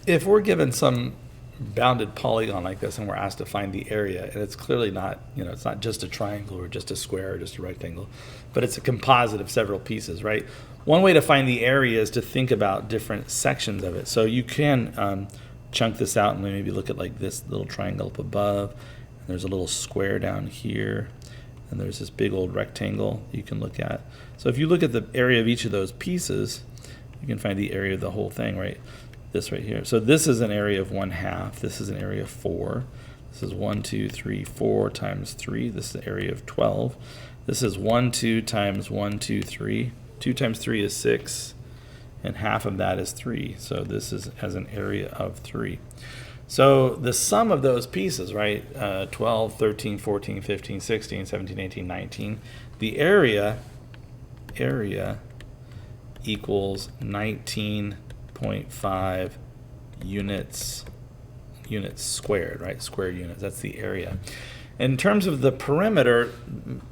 if we're given some bounded polygon like this and we're asked to find the area, and it's clearly not, it's not just a triangle or just a square or just a rectangle, but it's a composite of several pieces, right? One way to find the area is to think about different sections of it. So you can chunk this out and maybe look at like this little triangle up above, and there's a little square down here, and there's this big old rectangle you can look at. So if you look at the area of each of those pieces, you can find the area of the whole thing, right? This right here. So this is an area of 1/2. This is an area of 4. This is 1, 2, 3, 4 times 3. This is the area of 12. This is 1, 2 times 1, 2, 3. 2 times 3 is 6, and half of that is 3. So this is as an area of 3. So the sum of those pieces, right? 12, 13, 14, 15, 16, 17, 18, 19. The area equals 19.5 units squared, right? Square units, that's the area. In terms of the perimeter,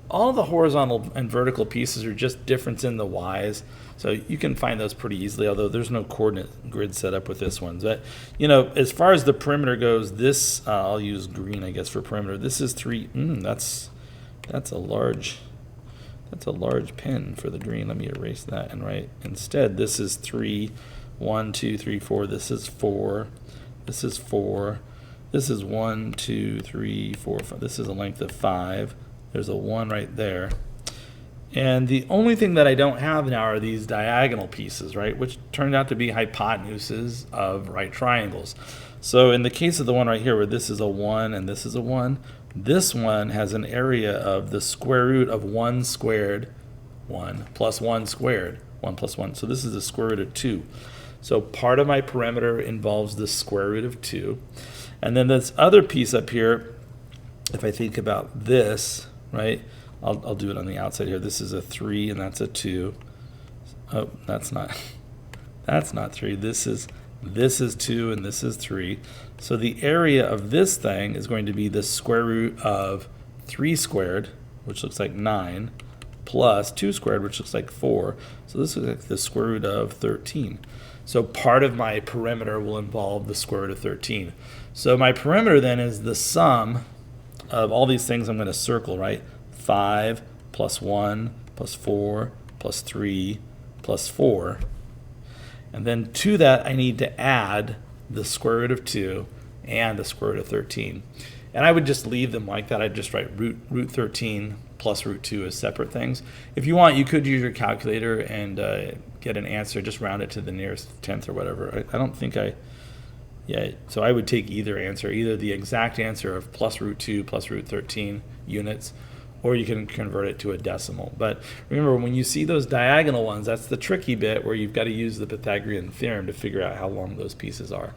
all the horizontal and vertical pieces are just difference in the y's. So you can find those pretty easily, although there's no coordinate grid set up with this one. But, as far as the perimeter goes, this, I'll use green, I guess, for perimeter. This is 3, that's a large pen for the green. Let me erase that and write instead. This is 3, 1, 2, 3, 4. This is 4. This is 4. This is 1, 2, 3, 4, 5. This is a length of 5. There's a 1 right there. And the only thing that I don't have now are these diagonal pieces, right? Which turned out to be hypotenuses of right triangles. So in the case of the one right here where this is a 1 and this is a 1, this one has an area of the square root of 1 squared, 1 plus 1 squared, 1 plus 1. So this is the square root of 2. So part of my perimeter involves the square root of 2. And then this other piece up here, if I think about this, right, I'll do it on the outside here. This is a 3 and that's a 2. Oh, that's not 3. This is 2 and this is 3. So the area of this thing is going to be the square root of 3 squared, which looks like 9, plus 2 squared, which looks like 4. So this is like the square root of 13. So part of my perimeter will involve the square root of 13. So my perimeter then is the sum of all these things I'm going to circle, right? 5 plus 1 plus 4 plus 3 plus 4. And then to that, I need to add the square root of 2 and the square root of 13. And I would just leave them like that. I'd just write root 13 plus root 2 as separate things. If you want, you could use your calculator and get an answer, just round it to the nearest tenth or whatever. I don't think so I would take either answer, either the exact answer of plus root 2 plus root 13 units, or you can convert it to a decimal. But remember, when you see those diagonal ones, that's the tricky bit where you've got to use the Pythagorean theorem to figure out how long those pieces are.